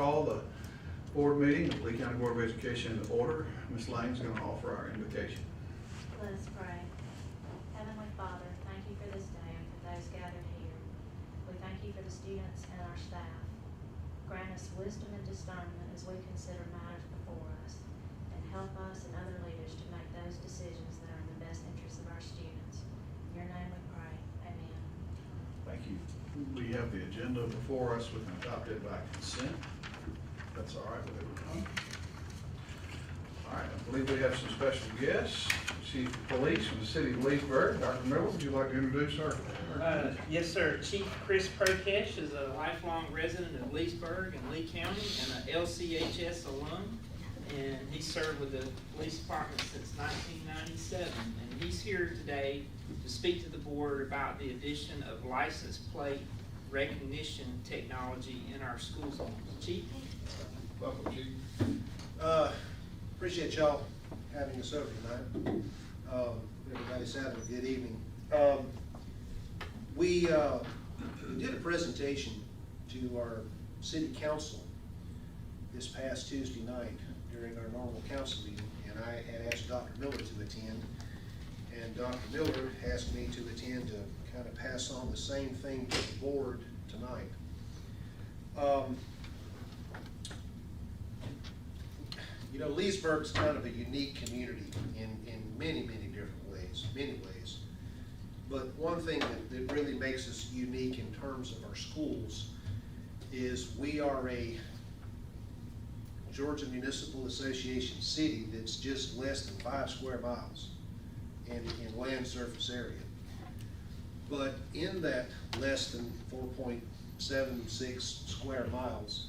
Call the board meeting of Lee County Board of Education into order. Ms. Lane's going to offer our invocation. Let us pray. Heavenly Father, thank you for this day and for those gathered here. We thank you for the students and our staff. Grant us wisdom and discernment as we consider matters before us, and help us and other leaders to make those decisions that are in the best interest of our students. In your name we pray. Amen. Thank you. We have the agenda before us. We can adopt it by consent. That's all right with everyone. All right, I believe we have some special guests. Chief of Police from the city of Leesburg, Dr. Miller, would you like to introduce her? Yes, sir. Chief Chris Prokesh is a lifelong resident of Leesburg and Lee County and an LCSS alum. And he served with the police department since 1997. And he's here today to speak to the board about the addition of license plate recognition technology in our school zones. Chief? Welcome, Chief. Appreciate y'all having us over tonight. Everybody's having a good evening. We did a presentation to our city council this past Tuesday night during our normal council meeting, and I had asked Dr. Miller to attend, and Dr. Miller asked me to attend to kind of pass on the same thing to the board tonight. You know, Leesburg's kind of a unique community in many different ways, But one thing that really makes us unique in terms of our schools is we are a Georgia Municipal Association city that's just less than 5 square miles in land surface area. But in that less than 4.76 square miles,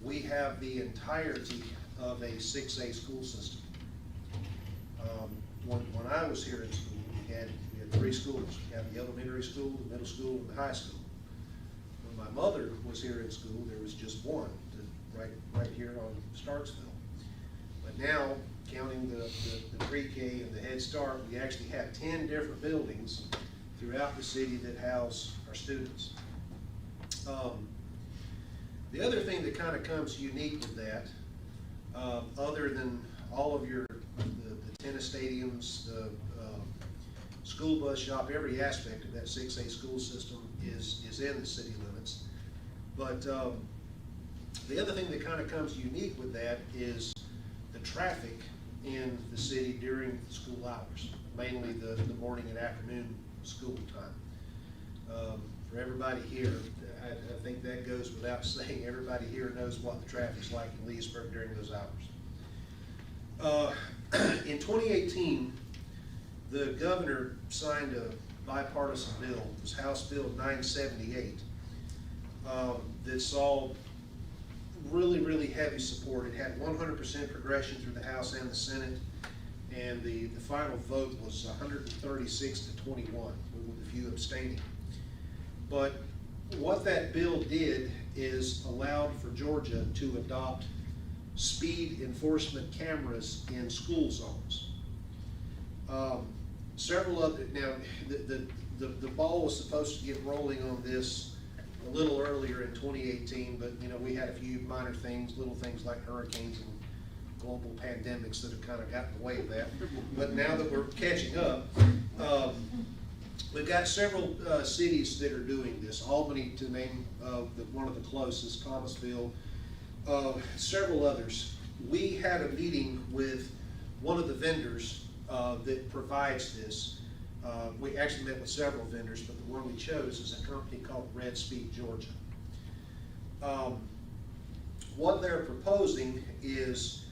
we have the entirety of a 6A school system. When I was here in school, we had 3 schools. We had the elementary school, the middle school, and the high school. When my mother was here in school, there was just one, right here on Starksville. But now, counting the pre-K and the Head Start, we actually have 10 different buildings throughout the city that house our students. The other thing that kind of comes unique with that, other than all of the tennis stadiums, the school bus shop, every aspect of that 6A school system is in the city limits. But the other thing that kind of comes unique with that is the traffic in the city during school hours, mainly the morning and afternoon school time. For everybody here, I think that goes without saying, everybody here knows what the traffic's like in Leesburg during those hours. In 2018, the governor signed a bipartisan bill, it was House Bill 978, that saw really heavy support. It had 100% progression through the House and the Senate, and the final vote was 136 to 21, with a few abstaining. But what that bill did is allowed for Georgia to adopt speed enforcement cameras in school zones. Several of it, now the ball was supposed to get rolling on this a little earlier in 2018, but you know, we had a few minor things, little things like hurricanes and global pandemics that have kind of gotten in the way of that. But now that we're catching up, we've got several cities that are doing this. Albany, to name one of the closest, Thomasville, several others. We had a meeting with one of the vendors that provides this. We actually met with several vendors, but the one we chose is a company called Red Speed Georgia. What they're proposing is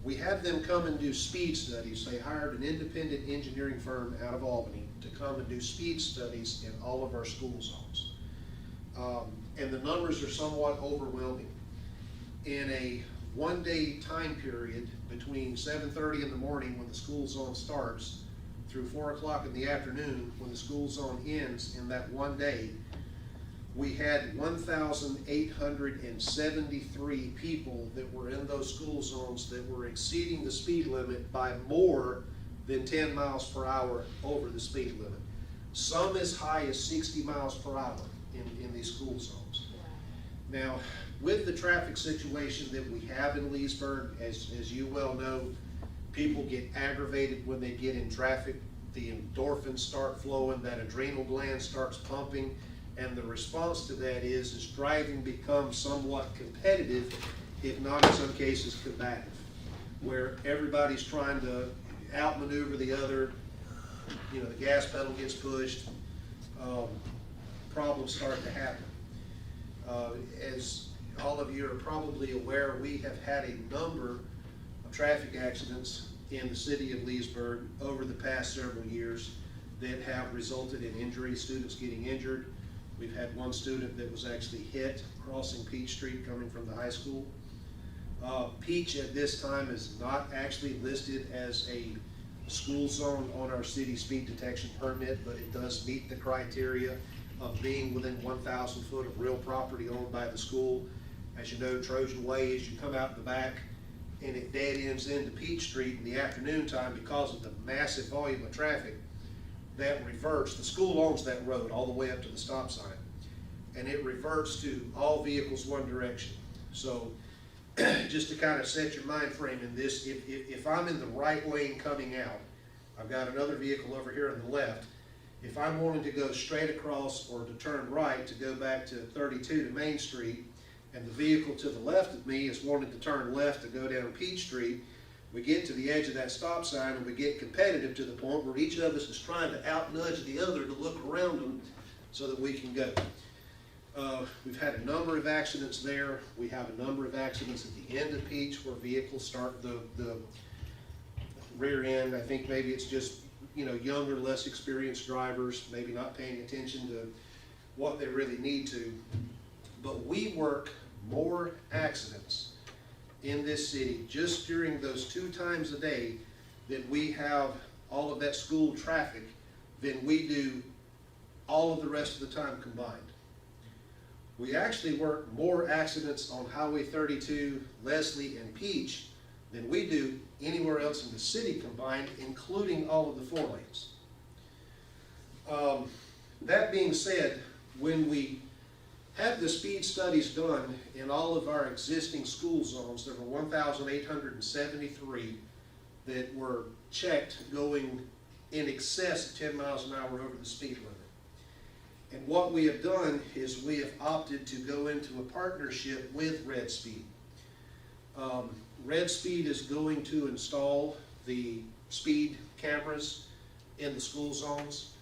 we had them come and do speed studies. They hired an independent engineering firm out of Albany to come and do speed studies in all of our school zones. And the numbers are somewhat overwhelming. In a one-day time period between 7:30 in the morning when the school zone starts through 4 o'clock in the afternoon when the school zone ends, in that one day, we had 1,873 people that were in those school zones that were exceeding the speed limit by more than 10 miles per hour over the speed limit. Some as high as 60 miles per hour in these school zones. Now, with the traffic situation that we have in Leesburg, as you well know, people get aggravated when they get in traffic. The endorphins start flowing, that adrenal gland starts pumping, and the response to that is driving becomes somewhat competitive, if not in some cases combative, where everybody's trying to outmaneuver the other. You know, the gas pedal gets pushed, problems start to happen. As all of you are probably aware, we have had a number of traffic accidents in the city of Leesburg over the past several years that have resulted in injury, students getting injured. We've had one student that was actually hit crossing Peach Street coming from the high school. Peach at this time is not actually listed as a school zone on our city speed detection permit, but it does meet the criteria of being within 1,000 foot of real property owned by the school. As you know, Trojan Way, as you come out the back, and it dead ends into Peach Street in the afternoon time because of the massive volume of traffic that reverts. The school owns that road all the way up to the stop sign, and it reverts to all vehicles one direction. So just to kind of set your mind frame in this, if I'm in the right lane coming out, I've got another vehicle over here on the left. If I'm wanting to go straight across or to turn right to go back to 32 to Main Street, and the vehicle to the left of me is wanting to turn left to go down Peach Street, we get to the edge of that stop sign and we get competitive to the point where each of us is trying to outnudge the other to look around them so that we can go. We've had a number of accidents there. We have a number of accidents at the end of Peach where vehicles start the rear end. I think maybe it's just, you know, younger, less experienced drivers, maybe not paying attention to what they really need to. But we work more accidents in this city just during those 2 times a day that we have all of that school traffic than we do all of the rest of the time combined. We actually work more accidents on Highway 32, Leslie, and Peach than we do anywhere else in the city combined, including all of the 4 lanes. That being said, when we have the speed studies done in all of our existing school zones, there were 1,873 that were checked going in excess of 10 miles an hour over the speed limit. And what we have done is we have opted to go into a partnership with Red Speed. Red Speed is going to install the speed cameras in the school zones.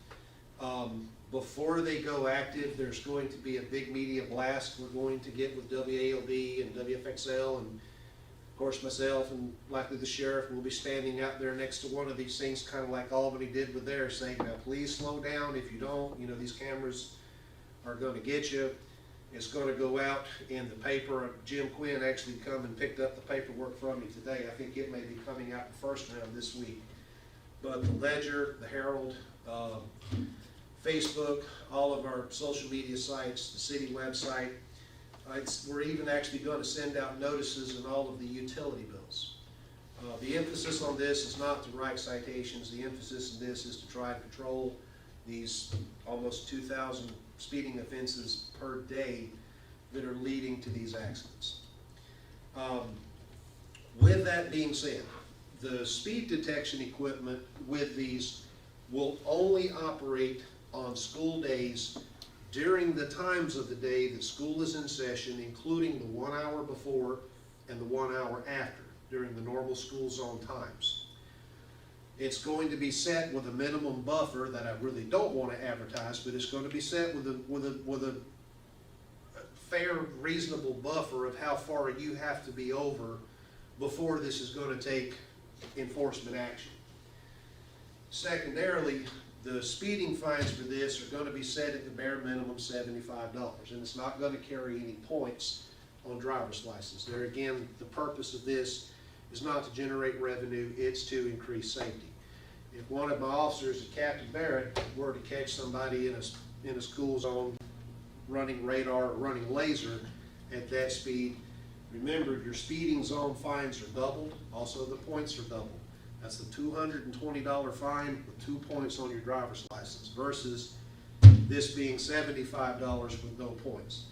Before they go active, there's going to be a big media blast we're going to get with WALB and WFXL, and of course myself and likely the sheriff will be standing out there next to one of these things, kind of like Albany did with theirs, saying, now please slow down. If you don't, you know, these cameras are going to get you. It's going to go out in the paper. Jim Quinn actually come and picked up the paperwork from me today. I think it may be coming out the first round this week. But the Ledger, the Herald, Facebook, all of our social media sites, the city website. We're even actually going to send out notices in all of the utility bills. The emphasis on this is not to write citations. The emphasis in this is to try and control these almost 2,000 speeding offenses per day that are leading to these accidents. With that being said, the speed detection equipment with these will only operate on school days during the times of the day that school is in session, including the 1 hour before and the 1 hour after during the normal school zone times. It's going to be set with a minimum buffer that I really don't want to advertise, but it's going to be set with a fair, reasonable buffer of how far you have to be over before this is going to take enforcement action. Secondarily, the speeding fines for this are going to be set at the bare minimum $75, and it's not going to carry any points on driver's license. There again, the purpose of this is not to generate revenue, it's to increase safety. If one of my officers, Captain Barrett, were to catch somebody in a school zone running radar or running laser at that speed, remember your speeding zone fines are doubled, also the points are doubled. That's the $220 fine with 2 points on your driver's license versus this being $75 with no points.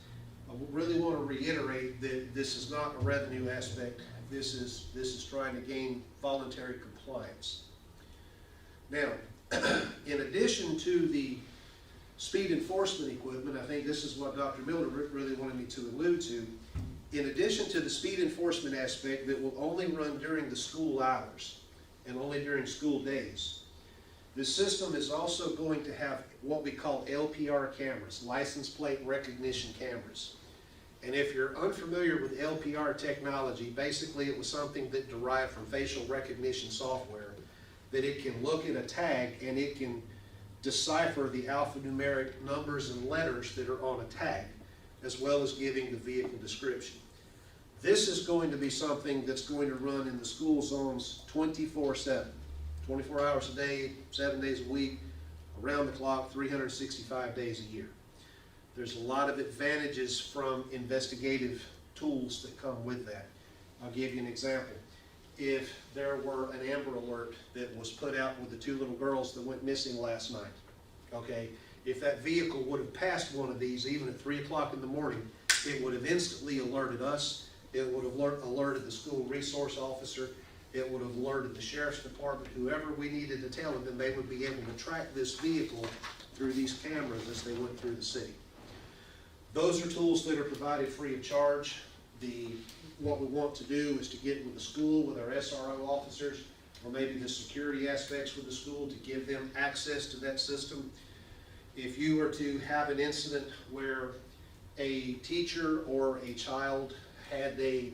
I really want to reiterate that this is not a revenue aspect. This is trying to gain voluntary compliance. Now, in addition to the speed enforcement equipment, I think this is what Dr. Miller really wanted me to allude to. In addition to the speed enforcement aspect that will only run during the school hours and only during school days, the system is also going to have what we call LPR cameras, license plate recognition cameras. And if you're unfamiliar with LPR technology, basically it was something that derived from facial recognition software, that it can look at a tag and it can decipher the alphanumeric numbers and letters that are on a tag, as well as giving the vehicle description. This is going to be something that's going to run in the school zones 24/7, 24 hours a day, 7 days a week, around the clock, 365 days a year. There's a lot of advantages from investigative tools that come with that. I'll give you an example. If there were an Amber Alert that was put out with the 2 little girls that went missing last night, okay, if that vehicle would have passed one of these even at 3 o'clock in the morning, it would have instantly alerted us, it would have alerted the school resource officer, it would have alerted the sheriff's department, whoever we needed to tell them, and they would be able to track this vehicle through these cameras as they went through the city. Those are tools that are provided free of charge. What we want to do is to get with the school, with our SRO officers, or maybe the security aspects with the school, to give them access to that system. If you were to have an incident where a teacher or a child had a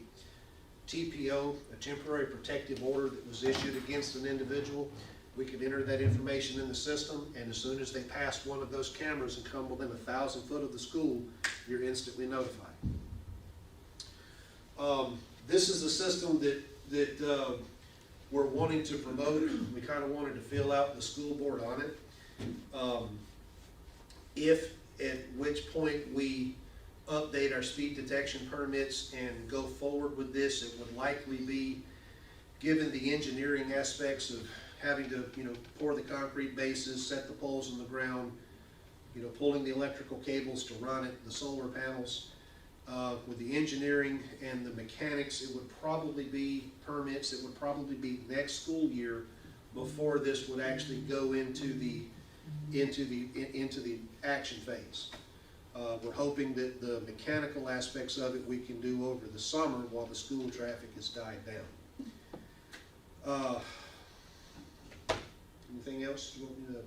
TPO, a temporary protective order that was issued against an individual, we could enter that information in the system, and as soon as they passed one of those cameras and come within 1,000 foot of the school, you're instantly notified. This is a system that we're wanting to promote. We kind of wanted to fill out the school board on it. If at which point we update our speed detection permits and go forward with this, it would likely be, given the engineering aspects of having to, pour the concrete bases, set the poles in the ground, pulling the electrical cables to run it, the solar panels. With the engineering and the mechanics, it would probably be permits, it would probably be next school year before this would actually go into the action phase. We're hoping that the mechanical aspects of it we can do over the summer while the school traffic has died down. Anything else you want me to?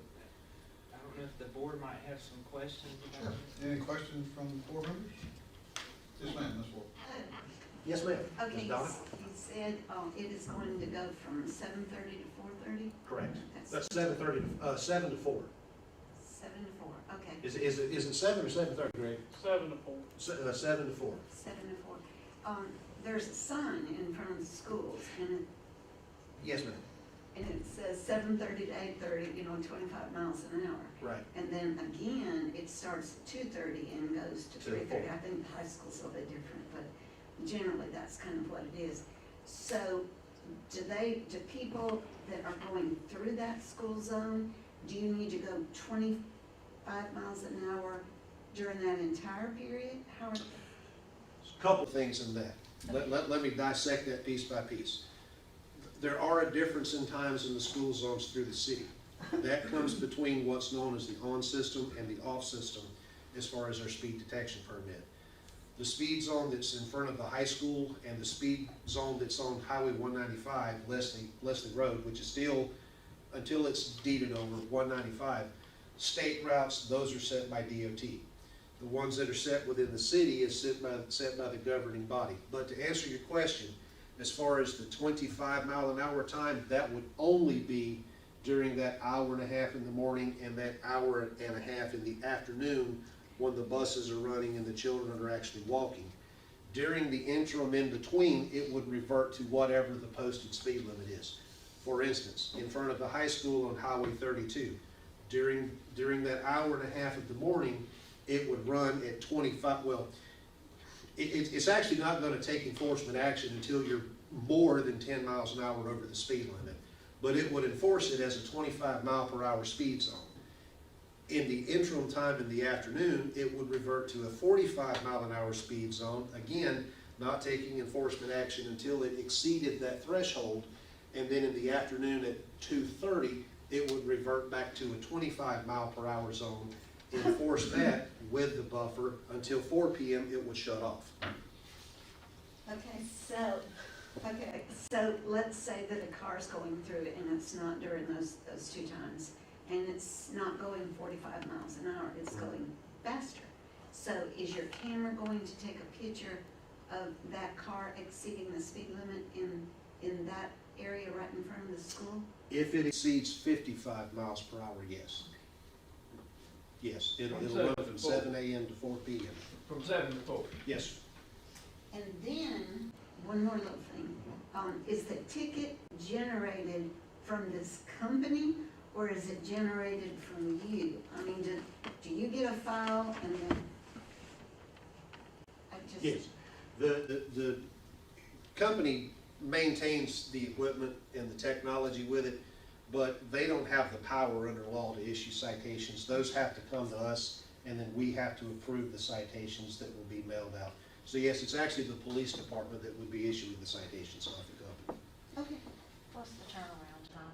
I don't know if the board might have some questions Sure. about it. Any questions from the board members? Yes, ma'am, Ms. Wolf. Yes, ma'am. Okay, Ms. you Donna? said it is going to go from 7:30 to 4:30? Correct. That's 7:30 to 7 to 4. 7 to 4, okay. Is it 7 or 7:30, Greg? 7 to 4. 7 to 4. 7 to 4. There's a sign in front of the schools, and Yes, ma'am. it says 7:30 to 8:30, 25 miles an hour. Right. And then again, it starts at 2:30 and goes to To 3:30. 4. I think the high school's a little bit different, but generally that's kind of what it is. So do people that are going through that school zone, do you need to go 25 miles an hour during that entire period? How are, A couple things in that. Let me dissect that piece by piece. There are a difference in times in the school zones through the city. That comes between what's known as the on system and the off system as far as our speed detection permit. The speed zone that's in front of the high school and the speed zone that's on Highway 195, Leslie Road, which is still, until it's deeded over, 195, state routes, those are set by DOT. The ones that are set within the city is set by the governing body. But to answer your question, as far as the 25 mile an hour time, that would only be during that hour and a half in the morning and that hour and a half in the afternoon when the buses are running and the children are actually walking. During the interim in between, it would revert to whatever the posted speed limit is. For instance, in front of the high school on Highway 32, during that hour and a half of the morning, it would run at 25, well, it's actually not going to take enforcement action until you're more than 10 miles an hour over the speed limit, but it would enforce it as a 25 mile per hour speed zone. In the interim time in the afternoon, it would revert to a 45-mile-an-hour speed zone, again, not taking enforcement action until it exceeded that threshold. And then in the afternoon at 2:30, it would revert back to a 25-mile-per-hour zone, enforce that with the buffer until 4 p.m. it would shut off. So let's say that a car's going through and it's not during those two times, and it's not going 45 miles an hour, it's going faster. So is your camera going to take a picture of that car exceeding the speed limit in that area right in front of the school? If it exceeds 55 miles per hour, yes. Yes, it'll run from 7 a.m. to 4 p.m. From 7 to 4. Yes. And then, one more little thing, is the ticket generated from this company, or is it generated from you? I mean, do you get a file and then? Yes. The company maintains the equipment and the technology with it, but they don't have the power under law to issue citations. Those have to come to us, and then we have to approve the citations that will be mailed out. So yes, it's actually the police department that would be issuing the citations, not the company. Okay. What's the turnaround time on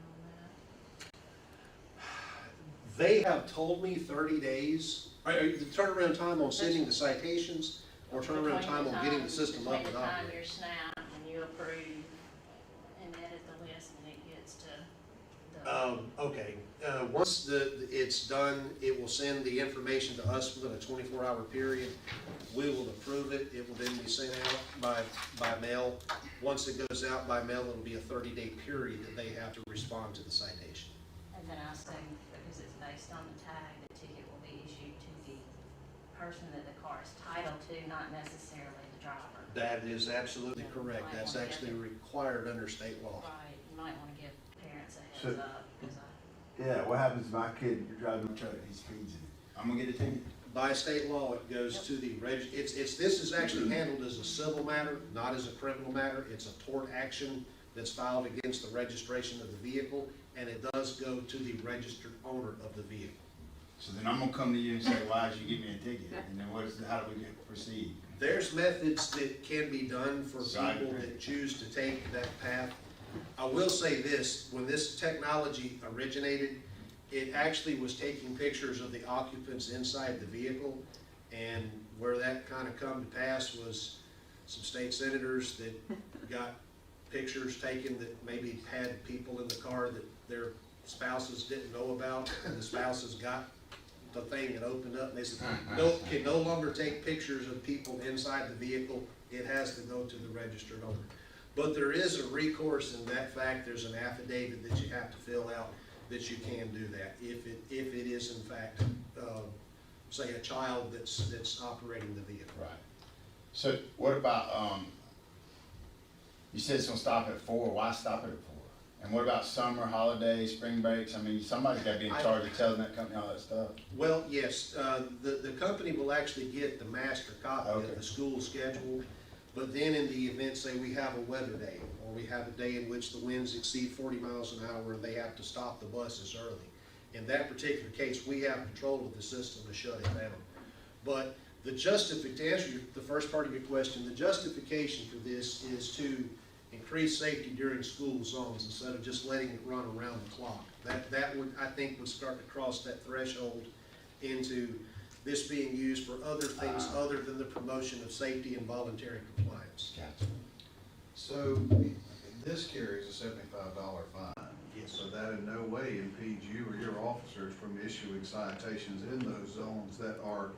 that? They have told me 30 days. The turnaround time on sending the citations, or turnaround time on getting the system up and Between the time operating. you're snapped and you approve and edit the list and it gets to the. Okay, once it's done, it will send the information to us within a 24-hour period. We will approve it. It will then be sent out by mail. Once it goes out by mail, it'll be a 30-day period that they have to respond to the citation. And then I assume, because it's based on the tag, the ticket will be issued to the person that the car is titled to, not necessarily the driver. That is absolutely Yeah, correct. might That's wanna actually get required under state law. Right, you might want to give parents a So- heads up, because Yeah, what happens if my kid, you're driving a truck and he speeds in it? I'm gonna get a ticket. By state law, it goes to the this is actually handled as a civil matter, not as a criminal matter. It's a tort action that's filed against the registration of the vehicle, and it does go to the registered owner of the vehicle. So then I'm gonna come to you and say, why did you give me a ticket? And then how do we proceed? There's methods that can be done for So I people agree. that choose to take that path. I will say this, when this technology originated, it actually was taking pictures of the occupants inside the vehicle, and where that kind of come to pass was some state senators that got pictures taken that maybe had people in the car that their spouses didn't know about, and the spouses got the thing and opened up, and they said, no, can no longer take pictures of people inside the vehicle, it has to go to the registered owner. But there is a recourse in that fact. There's an affidavit that you have to fill out that you can do that if it is in fact, say, a child that's operating the vehicle. Right. So what about, you said it's gonna stop at 4, why stop it at 4? And what about summer, holidays, spring breaks? I mean, somebody's gotta be in charge of telling that company all that stuff. Well, yes, the company will actually get the master copy Okay. of the school schedule, but then in the event, say we have a weather day, or we have a day in which the winds exceed 40 miles an hour and they have to stop the buses early. In that particular case, we have control of the system to shut it down. But to answer the first part of your question, the justification for this is to increase safety during school zones instead of just letting it run around the clock. That would, I think, would start to cross that threshold into this being used for other things other than the promotion of safety and voluntary compliance. Gotcha. So this carries a $75 fine. Yes. So that in no way impedes you or your officers from issuing citations in those zones that are,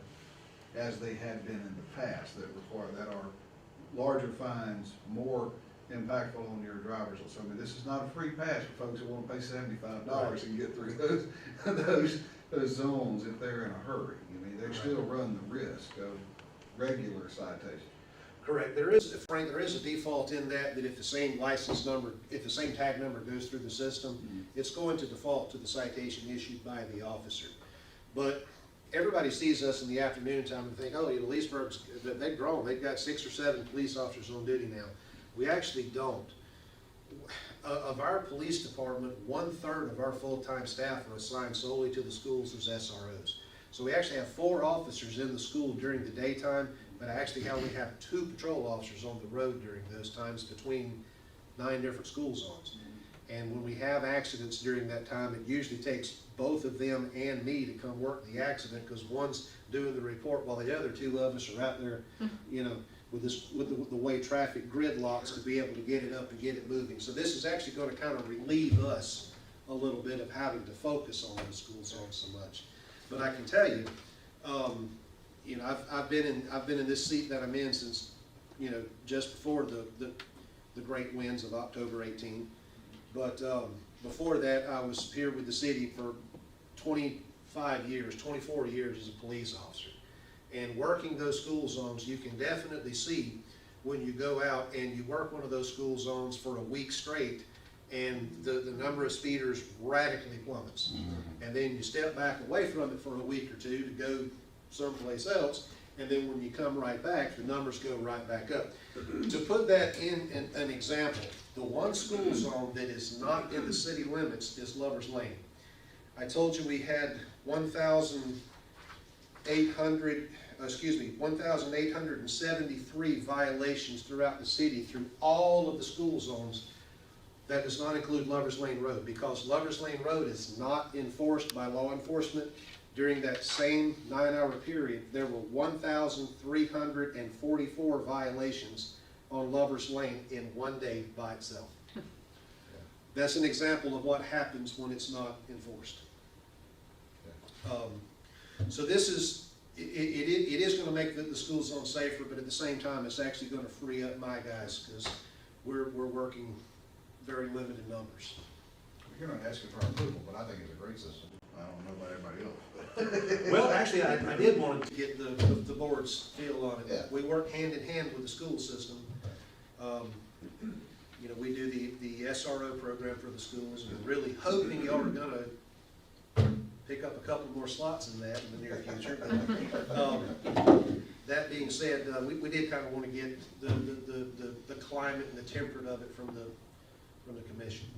as they had been in the past, that are larger fines, more impactful on your drivers. So I mean, this is not a free pass for folks who want to pay $75 and get through those zones if they're in a hurry. I mean, they still run the risk of regular citations. Correct. Frank, there is a default in that if the same if the same tag number goes through the system, it's going to default to the citation issued by the officer. But everybody sees us in the afternoon time and think, oh, Leesburg's, they've grown. They've got 6 or 7 police officers on duty now. We actually don't. of our police department, 1/3 of our full-time staff are assigned solely to the schools as SROs. So we actually have 4 officers in the school during the daytime, but I actually only have 2 patrol officers on the road during those times between 9 different school zones. And when we have accidents during that time, it usually takes both of them and me to come work the accident, because one's doing the report while the other 2 of us are out there, you know, with the way traffic gridlocks to be able to get it up and get it moving. So this is actually going to kind of relieve us a little bit of having to focus on the school zones so much. But I can tell you, you know, I've been in this seat that I'm in since, you know, just before the great winds of October 18. But before that, I was here with the city for 24 years as a police officer. And working those school zones, you can definitely see when you go out and you work one of those school zones for a week straight, and the number of speeders radically plummets. And then you step back away from it for a week or 2 to go someplace else, and then when you come right back, the numbers go right back up. To put that in an example, the one school zone that is not in the city limits is Lover's Lane. I told you we had 1,873 violations throughout the city through all of the school zones. That does not include Lover's Lane Road, because Lover's Lane Road is not enforced by law enforcement. During that same 9-hour period, there were 1,344 violations on Lover's Lane in one day by itself. That's an example of what happens when it's not enforced. So this is, it is going to make the school zone safer, but at the same time, it's actually going to free up my guys, because we're working very limited numbers. You're not asking for approval, but I think it's a great system. I don't know about everybody else. Well, actually, I did want to get the board's feel on it. Yeah. We work hand in hand with the school system. You know, we do the SRO program for the schools, and we're really hoping y'all are gonna pick up a couple more slots in that in the near future. That being said, we did kind of want to get the climate and the temperament of it from the commission.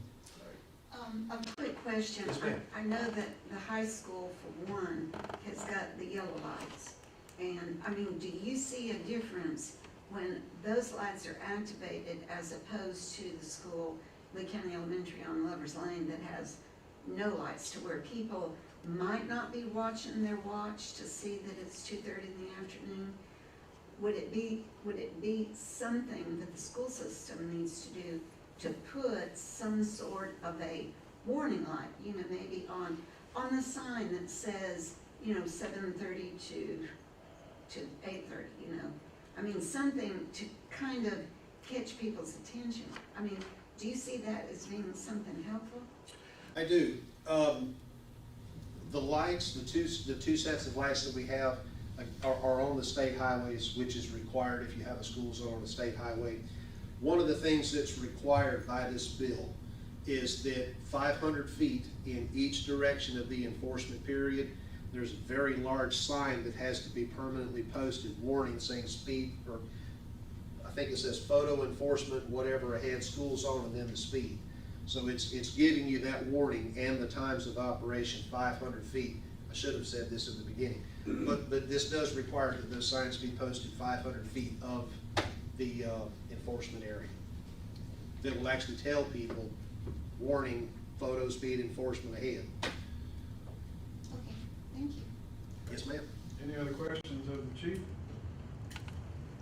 A quick question. Yes, ma'am. I know that the high school, for one, has got the yellow lights. And, I mean, do you see a difference when those lights are activated as opposed to the school, Lee County Elementary on Lover's Lane, that has no lights, to where people might not be watching their watch to see that it's 2:30 in the afternoon? Would it be something that the school system needs to do to put some sort of a warning light, you know, maybe on the sign that says, you know, 7:30 to 8:30, you know? I mean, something to kind of catch people's attention. I mean, do you see that as being something helpful? I do. The lights, the two sets of lights that we have are on the state highways, which is required if you have a school zone on the state highway. One of the things that's required by this bill is that 500 feet in each direction of the enforcement period, there's a very large sign that has to be permanently posted, warning saying speed, or I think it says photo enforcement, whatever ahead, school zone, and then the speed. So it's giving you that warning and the times of operation, 500 feet. I should have said this at the beginning, but this does require that those signs be posted 500 feet of the enforcement area. That will actually tell people, warning, photo speed enforcement ahead. Okay, thank you. Yes, ma'am. Any other questions of the chief?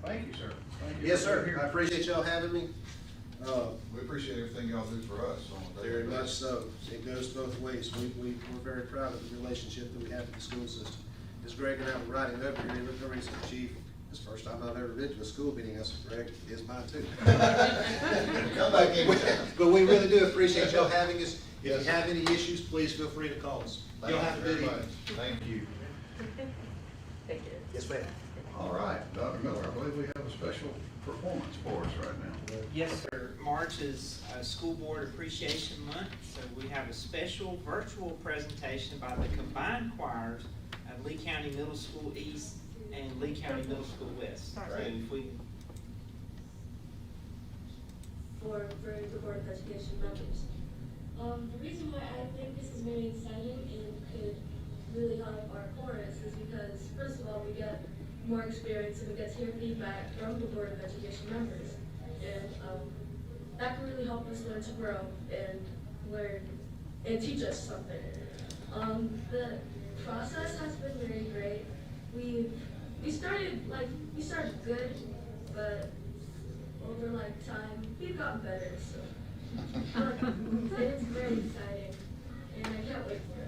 Thank you, sir. Thank you. Yes, for sir. being I here. appreciate y'all having me. We appreciate everything y'all do for us on a daily Very much basis. so. It goes both ways. We're very proud of the relationship that we have with the school system. As Greg and I were riding over here, he looked over and he said, "Chief, this is the first time I've ever been to a school meeting." I said, "Greg, it's mine too." Come back in. But we really do appreciate y'all having us. If Yes, you sir. have any issues, please feel free to call us. Thank Y'all you have a very good much. evening. Thank you. Yes, ma'am. All right, Dr. Miller, I believe we have a special performance for us right now. Yes, sir. March is School Board Appreciation Month, so we have a special virtual presentation by the combined choirs of Lee County Middle School East and Lee County Middle School West. So if we for the Board of Education members. The reason why I think this is very exciting and could really help our chorus is because, first of all, we get more experience and we get to hear feedback from the Board of Education members. And that can really help us learn to grow and learn and teach us something. The process has been very great. We started good, but over time we've gotten better. So and it's very exciting, and I can't wait for it.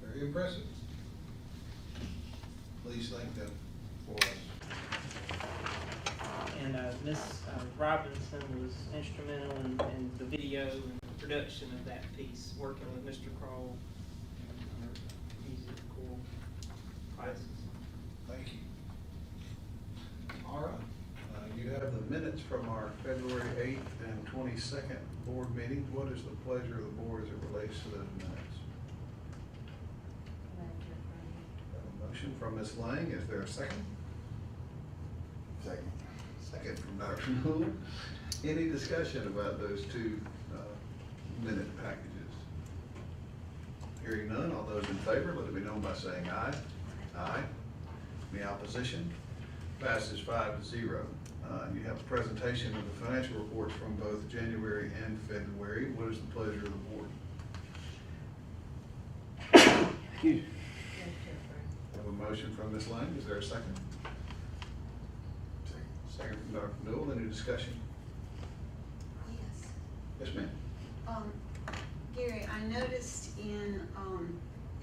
Very impressive. Please thank them for us. And Miss Robinson was instrumental in the video and the production of that piece, working with Mr. Kroll and our musical classes. Thank you. All right. You have the minutes from our February 8th and 22nd board meetings. What is the pleasure of the board as it relates to those minutes? Have a motion from Ms. Lang. Is there a second? Second. Second from Dr. Newell. Any discussion about those two minute packages? Hearing none, all those in favor, let it be known by saying aye. Aye. Any opposition? Passes 5-0. You have a presentation of the financial reports from both January and February. What is the pleasure of the board? Excuse me. Have a motion from Ms. Lang. Is there a second? Second from Dr. Newell. Any discussion? Yes. Yes, ma'am. Gary, I noticed in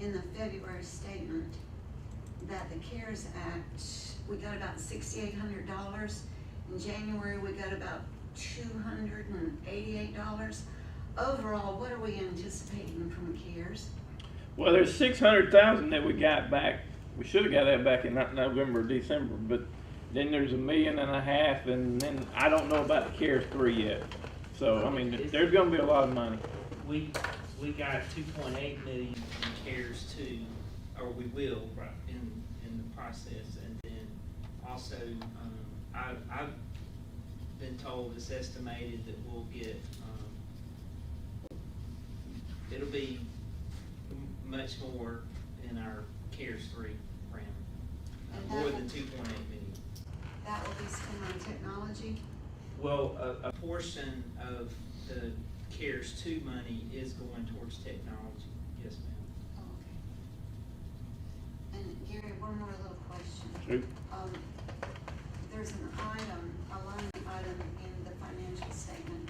the February statement that the CARES Act, we got about $6,800. In January, we got about $288. Overall, what are we anticipating from CARES? Well, there's 600,000 that we got back. We should have got that back in November or December, but then there's $1.5 million, and then I don't know about the CARES 3 yet. So, I mean, there's gonna be a lot of money. We we got 2.8 million in CARES 2, or we will in the process. And then also, I've been told it's estimated that we'll get, it'll be much more in our CARES 3 round, And more that- than 2.8 million. That will be spent on technology? Well, a portion of the CARES 2 money is going towards technology, yes, ma'am. Oh, okay. And Gary, one more little question. Sure. There's an item, a line item in the financial statement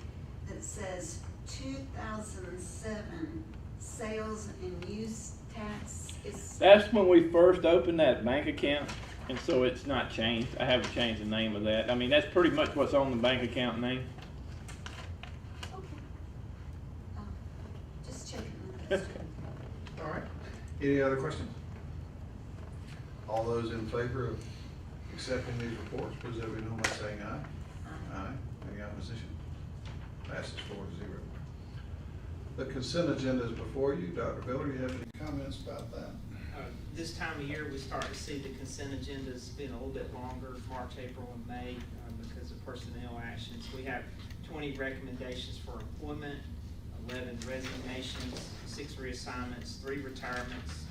that says 2007 sales and use tax is. That's when we first opened that bank account, and so it's not changed. I haven't changed the name of that. I mean, that's pretty much what's on the bank account name. Okay. Just checking. That's true. All right. Any other questions? All those in favor of accepting these reports, please let me know by saying aye. Aye. Any opposition? Passes 4-0. The consent agenda is before you. Dr. Miller, do you have any comments about that? This time of year, we start to see the consent agendas being a little bit longer, March, April, and May, because of personnel actions. We have 20 recommendations for employment, 11 resignations, 6 reassignments, 3 retirements,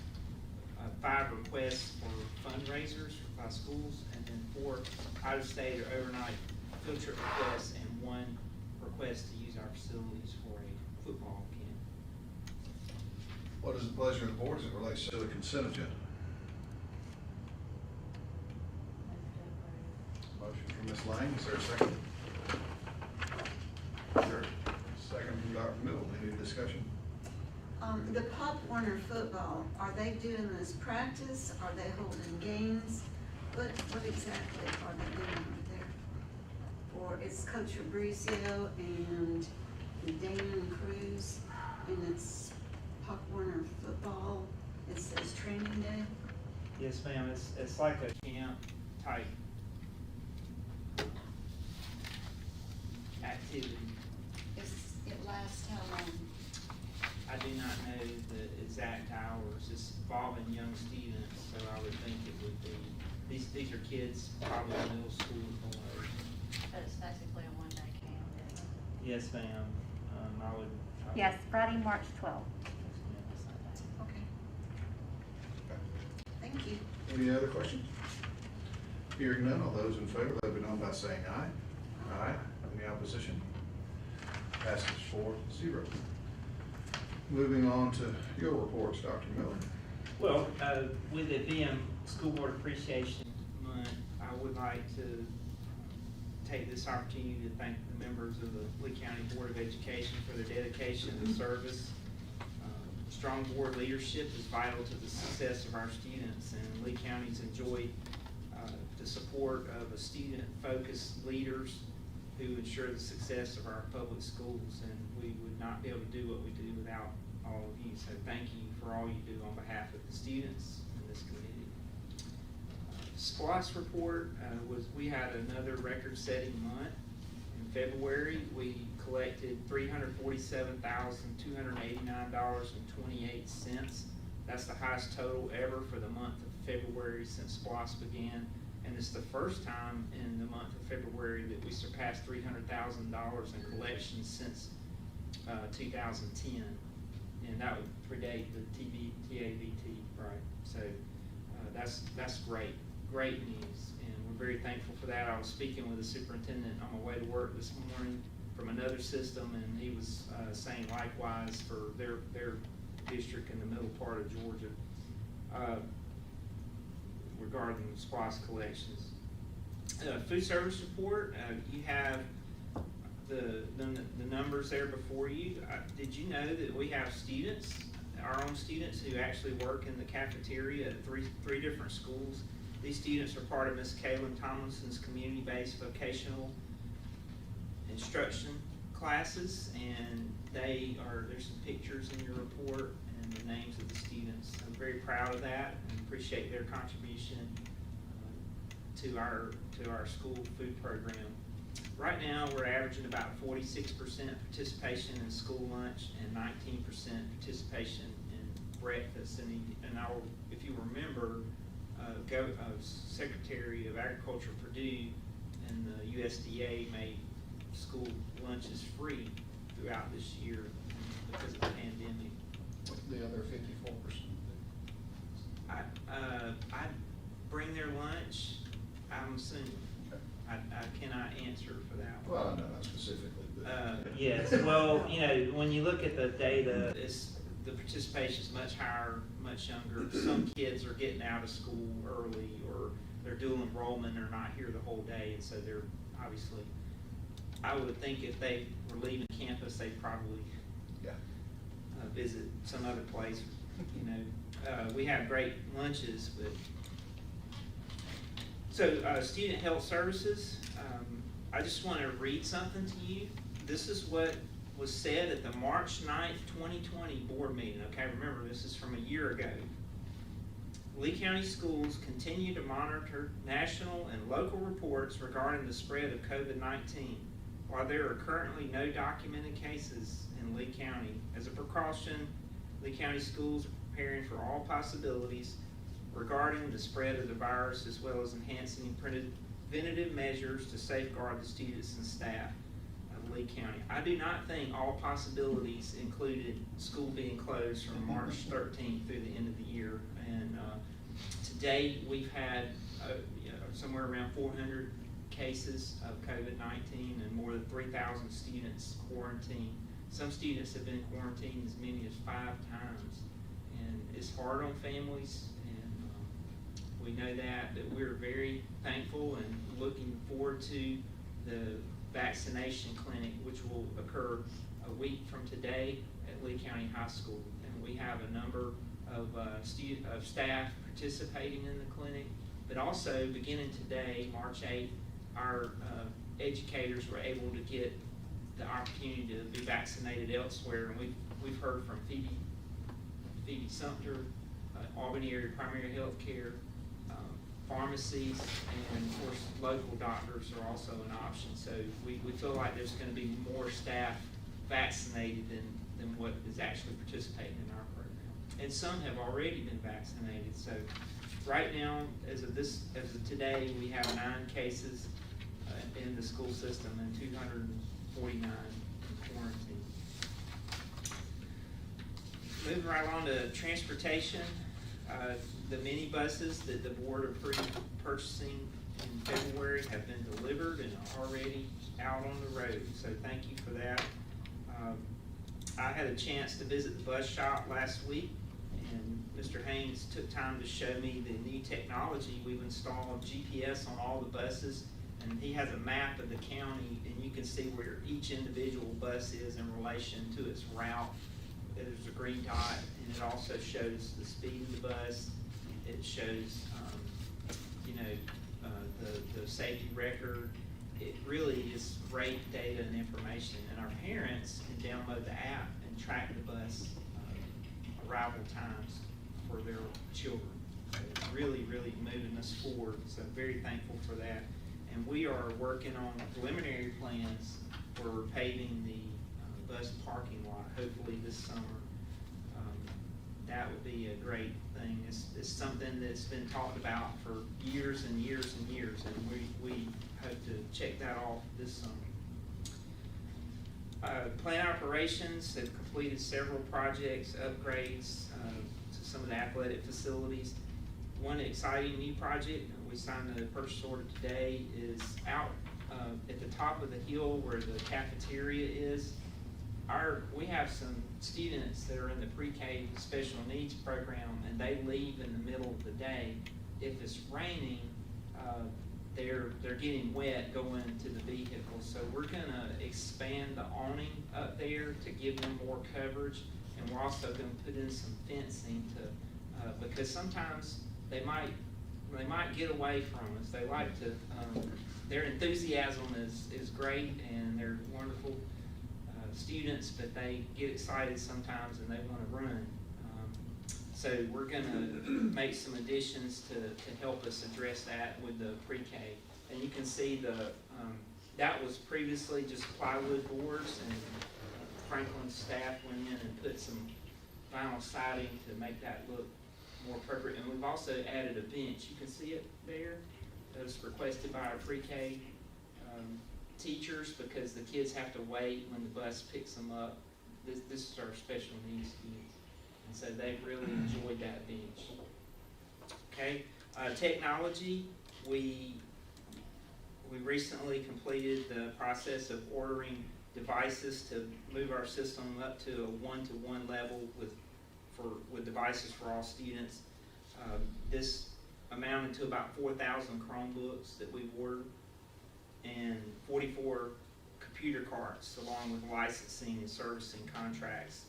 5 requests for fundraisers by schools, and then 4 out-of-state or overnight field trip requests, and 1 request to use our facilities for a football camp. What is the pleasure of the board as it relates to the consent agenda? Motion from Ms. Lang, is there a second? Sure. Second from Dr. Middle, any discussion? The Pop Warner football, are they doing this practice? Are they holding games? What exactly are they doing over there? Or it's Coach Fabrizio and Dan Cruz, and it's Pop Warner football. It says training day. Yes, ma'am, it's like a camp type activity. It lasts how long? I do not know the exact hours. It's involving young students, so I would think it would be, these are kids probably in middle school and below. But it's basically a one-day camp, isn't it? Yes, ma'am. I would. Yes, Friday, March 12th. Okay. Thank you. Any other questions? Hearing none, all those in favor, let it be known by saying aye. Aye. Any opposition? Passes 4-0. Moving on to your reports, Dr. Miller. Well, with it being School Board Appreciation Month, I would like to take this opportunity to thank the members of the Lee County Board of Education for their dedication and service. Strong board leadership is vital to the success of our students, and Lee County's enjoyed the support of a student-focused leaders who ensure the success of our public schools, and we would not be able to do what we do without all of you. So thank you for all you do on behalf of the students in this community. SPLOST report we had another record-setting month. In February, we collected $347,289.28. That's the highest total ever for the month of February since SPLOST began. And it's the first time in the month of February that we surpassed $300,000 in collections since 2010. And that would predate the TAVT, right? So that's great news. And we're very thankful for that. I was speaking with the superintendent on my way to work this morning from another system, and he was saying likewise for their district in the middle part of Georgia. Regarding SPLOST collections. Food service report, you have the numbers there before you. Did you know that we have students, our own students, who actually work in the cafeteria at three different schools? These students are part of Ms. Kaylin Tomlinson's community-based vocational instruction classes, and there's some pictures in your report and the names of the students. I'm very proud of that and appreciate their contribution to our school food program. Right now, we're averaging about 46% participation in school lunch and 19% participation in breakfast. And if you remember, Secretary of Agriculture Purdue and the USDA made school lunches free throughout this year because of the pandemic. The other 54%. I bring their lunch, I'm assuming. I cannot answer for that one. Well, no, not specifically, but. Yes, well, when you look at the data, the participation is much higher, much younger. Some kids are getting out of school early, or they're dual enrollment, they're not here the whole day, and so they're obviously, I would think if they were leaving campus, they'd probably visit some other place, we have great lunches, but. So, student health services, I just want to read something to you. This is what was said at the March 9th, 2020 board meeting. Okay, remember, this is from a year ago. Lee County schools continue to monitor national and local reports regarding the spread of COVID-19. While there are currently no documented cases in Lee County, as a precaution, Lee County schools are preparing for all possibilities regarding the spread of the virus, as well as enhancing preventative measures to safeguard the students and staff of Lee County. I do not think all possibilities included school being closed from March 13th through the end of the year. And to date, we've had somewhere around 400 cases of COVID-19 and more than 3,000 students quarantined. Some students have been quarantined as many as 5 times. And it's hard on families. We know that, but we're very thankful and looking forward to the vaccination clinic, which will occur a week from today at Lee County High School. And we have a number of staff participating in the clinic, but also beginning today, March 8th, our educators were able to get the opportunity to be vaccinated elsewhere. And we've heard from Phoebe Sumter, Albany Area Primary Health Care, pharmacies, and of course local doctors are also an option. So we feel like there's going to be more staff vaccinated than what is actually participating in our program. And some have already been vaccinated. So right now, as of today, we have 9 cases in the school system and 249 in quarantine. Moving right on to transportation. The mini buses that the board approved purchasing in February have been delivered and are already out on the road, so thank you for that. I had a chance to visit the bus shop last week, and Mr. Haynes took time to show me the new technology. We've installed GPS on all the buses, and he has a map of the county, and you can see where each individual bus is in relation to its route. There's a green dot, and it also shows the speed of the bus. It shows, the safety record. It really is great data and information, and our parents can download the app and track the bus arrival times for their children. So it's really, really moving us forward. So very thankful for that. And we are working on preliminary plans for paving the bus parking lot, hopefully this summer. That would be a great thing. It's something that's been talked about for years and years and years, and we hope to check that off this summer. Plant operations have completed several projects, upgrades to some of the athletic facilities. One exciting new project, we signed the purchase order today, is out at the top of the hill where the cafeteria is. We have some students that are in the pre-K special needs program, and they leave in the middle of the day. If it's raining, they're getting wet going to the vehicle. So we're gonna expand the awning up there to give them more coverage, and we're also gonna put in some fencing to, because sometimes they might get away from us. They like to, their enthusiasm is great, and they're wonderful students, but they get excited sometimes and they want to run. So we're going to make some additions to help us address that with the pre-K. And you can see the That was previously just plywood boards, and Franklin's staff went in and put some vinyl siding to make that look more appropriate. And we've also added a bench. You can see it there. That was requested by our pre-K teachers because the kids have to wait when the bus picks them up. This is our special needs kids, and so they really enjoyed that bench. Okay, technology. We recently completed the process of ordering devices to move our system up to a one-to-one level with devices for all students. This amounted to about 4,000 Chromebooks that we ordered and 44 computer carts along with licensing and servicing contracts.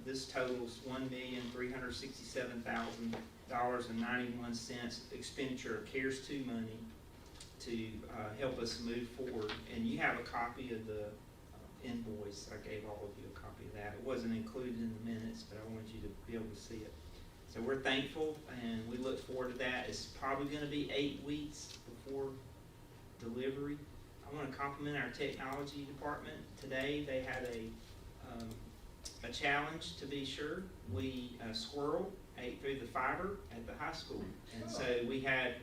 This totals $1,367,000.91 expenditure of CARES 2 money to help us move forward. And you have a copy of the invoice. I gave all of you a copy of that. It wasn't included in the minutes, but I wanted you to be able to see it. So we're thankful and we look forward to that. It's probably going to be 8 weeks before delivery. I want to compliment our technology department. Today they had a challenge, to be sure. We squirrel ate through the fiber at the high school, and so we had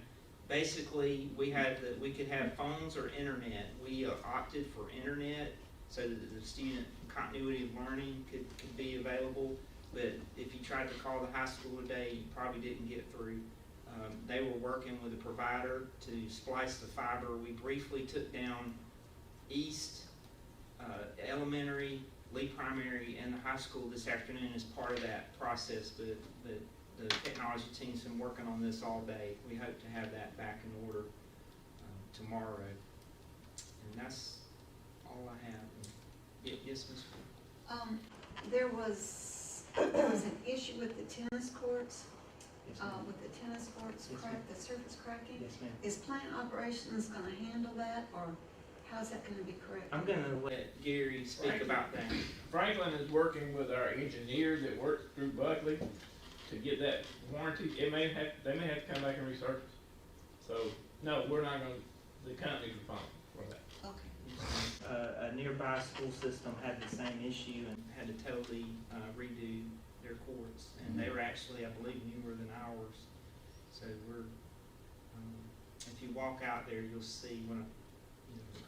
basically we could have phones or internet. We opted for internet so that the student continuity of learning could be available. But if you tried to call the high school today, you probably didn't get through. They were working with a provider to splice the fiber. We briefly took down East Elementary, Lee Primary, and the high school this afternoon as part of that process. But the technology team's been working on this all day. We hope to have that back in order tomorrow. And that's all I have. Yes, Ms. Ford? There was an issue with the tennis courts, Yes, ma'am. with the tennis courts Yes, crack, ma'am. the surface cracking. Yes, ma'am. Is plant operations gonna handle that, or how's that gonna be corrected? I'm going to let Gary speak about that. Franklin is working with our engineer that works through Buckley to get that warranty. They may have to come back and resurface. So, no, we're not gonna, the company's responsible for that. Okay. A nearby school system had the same issue and had to totally redo their courts, and they were actually, I believe, newer than ours. So we're, if you walk out there, you'll see the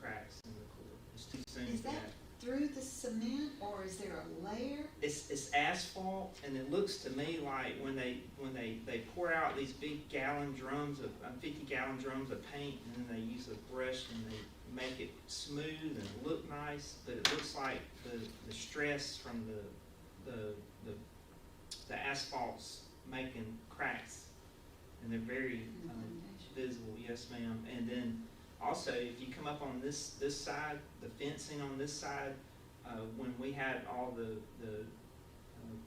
cracks in the court. It's too soon Is for that that. through the cement, or is there a layer? It's asphalt, and it looks to me like when they pour out these big gallon drums of 50-gallon drums of paint, and then they use a brush and they make it smooth and look nice, but it looks like the stress from the asphalt's making cracks, and they're very visible. Yes, ma'am. And then also, if you come up on this side, the fencing on this side, when we had all the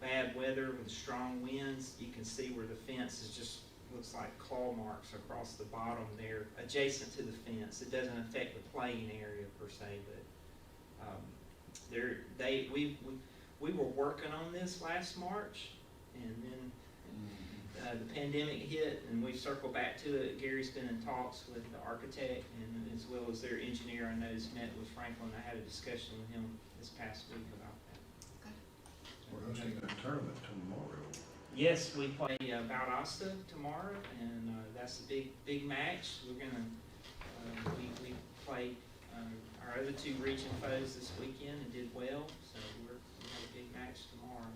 bad weather with strong winds, you can see where the fence is just looks like claw marks across the bottom there, adjacent to the fence. It doesn't affect the playing area per se, but we were working on this last March, and then the pandemic hit, and we've circled back to it. Gary's been in talks with the architect and as well as their engineer. I know has met with Franklin. I had a discussion with him this past week about that. We're hosting a tournament tomorrow. Yes, we play Valdosta tomorrow, and that's a big match. We're gonna we played our other 2 region foes this weekend and did well, so we have a big match tomorrow.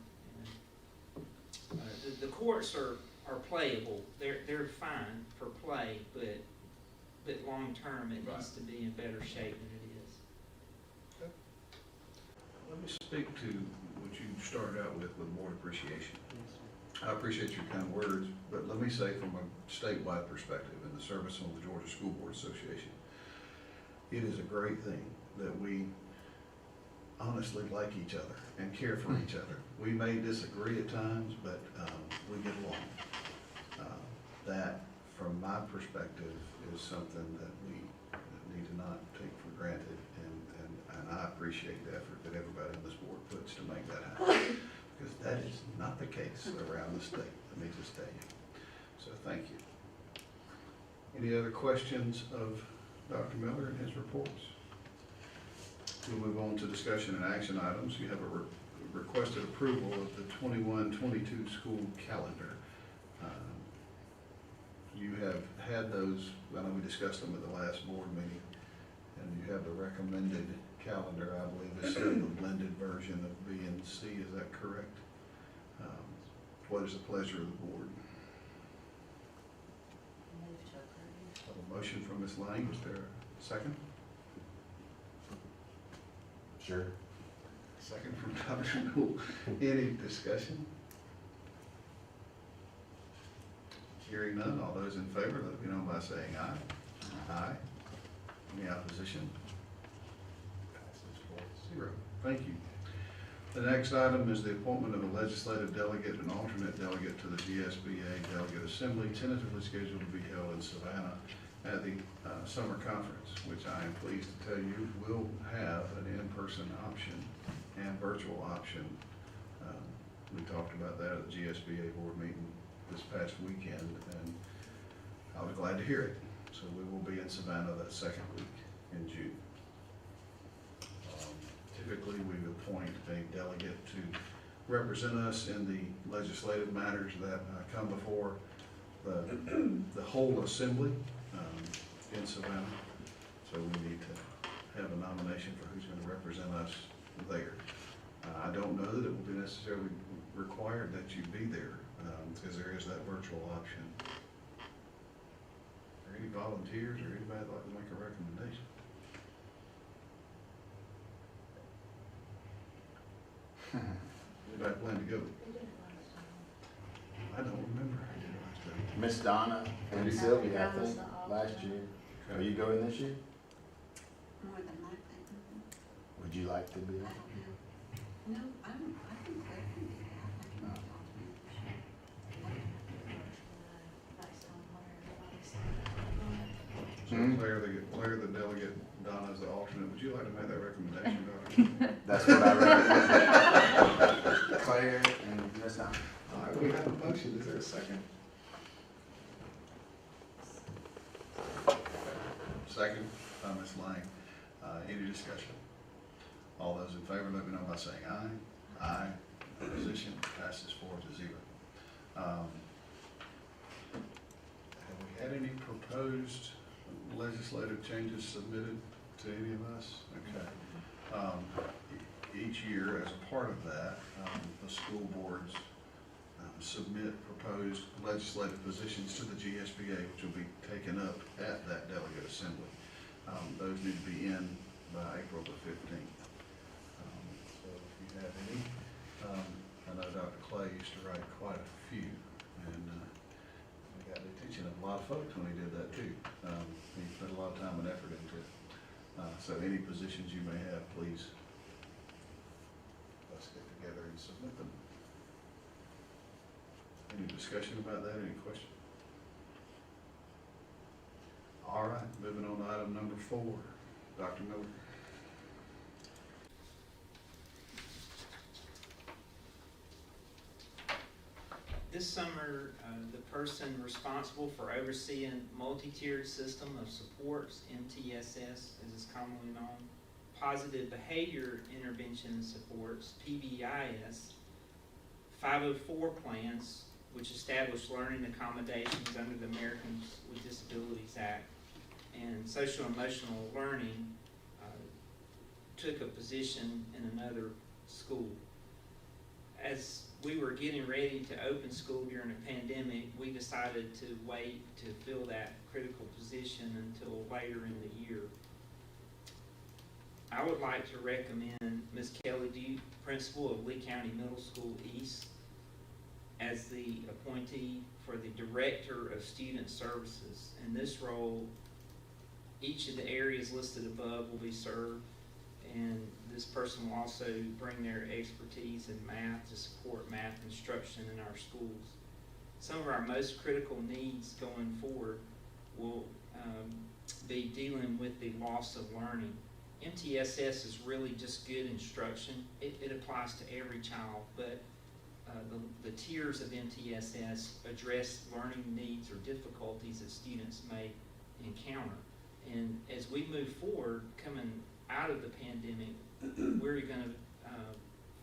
And the courts are playable. They're fine for play, but long term it needs to be in better shape than it is. Let me speak to what you started out with board appreciation. I appreciate your kind words, but let me say from a statewide perspective in the service on the Georgia School Board Association, it is a great thing that we honestly like each other and care for each other. We may disagree at times, but we get along. That, from my perspective, is something that we need to not take for granted, and I appreciate the effort that everybody on this board puts to make that happen, because that is not the case around the state, let me just tell you. So thank you. Any other questions of Dr. Miller and his reports? We'll move on to discussion and action items. You have a requested approval of the 21-22 school calendar. You have had those, I know we discussed them at the last board meeting, and you have the recommended calendar, I believe is still the blended version of B and C, is that correct? What is the pleasure of the board? Move to approve. I have a motion from Ms. Lang, is there a second? Sure. Second from Dr. Newell. Any discussion? Hearing none, all those in favor, let me know by saying aye. Aye. Any opposition? Passes 4-0. Thank you. The next item is the appointment of a legislative delegate and alternate delegate to the GSBA Delegate Assembly, tentatively scheduled to be held in Savannah at the summer conference, which I am pleased to tell you will have an in-person option and virtual option. We talked about that at the GSBA board meeting this past weekend, and I was glad to hear it. So we will be in Savannah that second week in June. Typically, we appoint a delegate to represent us in the legislative matters that come before the whole assembly in Savannah. So we need to have a nomination for who's going to represent us there. I don't know that it will be necessarily required that you be there, because there is that virtual option. Are there any volunteers or anybody that'd like to make a recommendation? Anybody plan to go? I don't remember. I did it last time. Miss Donna and Sylvia, I think, last year. Are you going this year? More than likely. Would you like to be on? No, I think I can do that. I can be Based on where everybody's. So Claire, the delegate, Donna is the alternate. Would you like to make that recommendation, Dr.? That's what I recommend. Claire and Miss Donna. All right, we have a motion. Is there a second? Second by Ms. Lang. Any discussion? All those in favor, let me know by saying aye. Aye. Opposition passes 4-0. Have we had any proposed legislative changes submitted to any of us? Okay. Each year, as a part of that, the school boards submit proposed legislative positions to the GSBA, which will be taken up at that delegate assembly. Those need to be in by April the 15th. So if you have any, I know Dr. Clay used to write quite a few, and we got the attention of a lot of folks when he did that too. He put a lot of time and effort into it. So any positions you may have, please, let's get together and submit them. Any discussion about that? Any questions? All right, moving on to item number 4. Dr. Miller. This summer, the person responsible for overseeing multi-tiered system of supports, MTSS as it's commonly known, positive behavior intervention supports, PBIS, 504 plans, which establish learning accommodations under the Americans with Disabilities Act, and social emotional learning took a position in another school. As we were getting ready to open school during a pandemic, we decided to wait to fill that critical position until later in the year. I would like to recommend Ms. Kelly Duke, principal of Lee County Middle School East, as the appointee for the Director of Student Services. In this role, each of the areas listed above will be served, and this person will also bring their expertise in math to support math instruction in our schools. Some of our most critical needs going forward will be dealing with the loss of learning. MTSS is really just good instruction. It applies to every child, but the tiers of MTSS address learning needs or difficulties that students may encounter. And as we move forward, coming out of the pandemic, we're gonna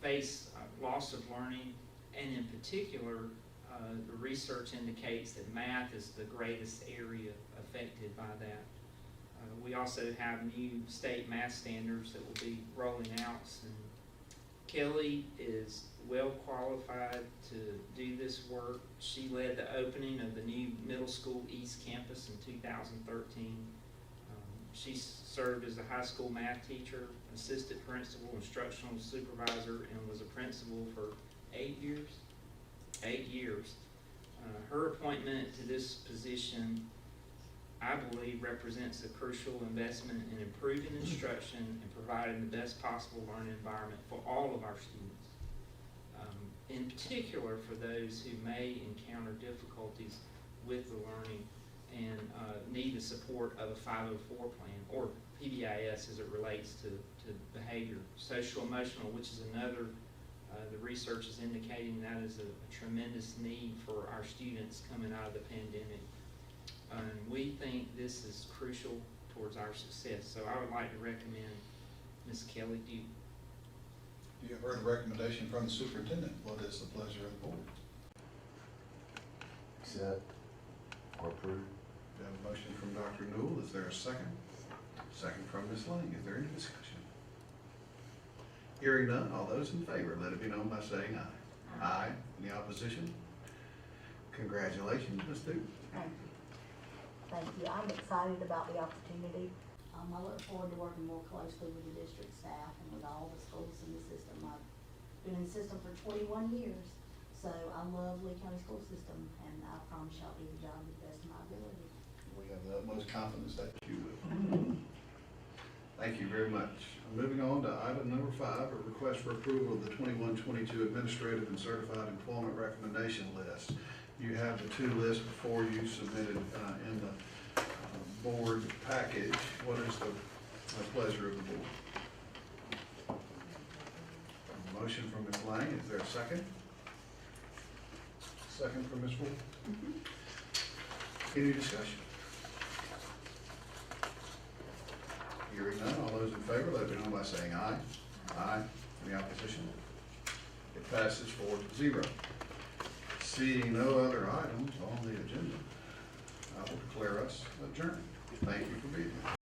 face loss of learning, and in particular, the research indicates that math is the greatest area affected by that. We also have new state math standards that will be rolling out, and Kelly is well qualified to do this work. She led the opening of the new middle school East Campus in 2013. She served as a high school math teacher, assistant principal, instructional supervisor, and was a principal for 8 years. 8 years. Her appointment to this position, I believe, represents a crucial investment in improving instruction and providing the best possible learning environment for all of our students. In particular for those who may encounter difficulties with the learning and need the support of a 504 plan, or PBIS as it relates to behavior. Social emotional, which is another, the research is indicating that is a tremendous need for our students coming out of the pandemic. And we think this is crucial towards our success. So I would like to recommend Ms. Kelly Duke. You have heard a recommendation from the superintendent. What is the pleasure of the board? Accept or approve. We have a motion from Dr. Newell. Is there a second? Second from Ms. Lang. Is there any discussion? Hearing none, all those in favor, let it be known by saying aye. Aye. Any opposition? Congratulations, Ms. Duke. Thank you. Thank you. I'm excited about the opportunity. I look forward to working more closely with the district staff and with all the schools in the system. I've been in the system for 21 years, so I love Lee County School System, and I promise y'all do the job to the best of my ability. We have the utmost confidence that you will. Thank you very much. Moving on to item number 5, a request for approval of the 21-22 administrative and certified employment recommendation list. You have the 2 lists before you submitted in the board package. What is the pleasure of the board? A motion from Ms. Lang. Is there a second? Second from Ms. Wolf. Any discussion? Hearing none, all those in favor, let it be known by saying aye. Aye. Any opposition? It passes 4-0. Seeing no other items on the agenda, I will declare us adjourned. Thank you for being here.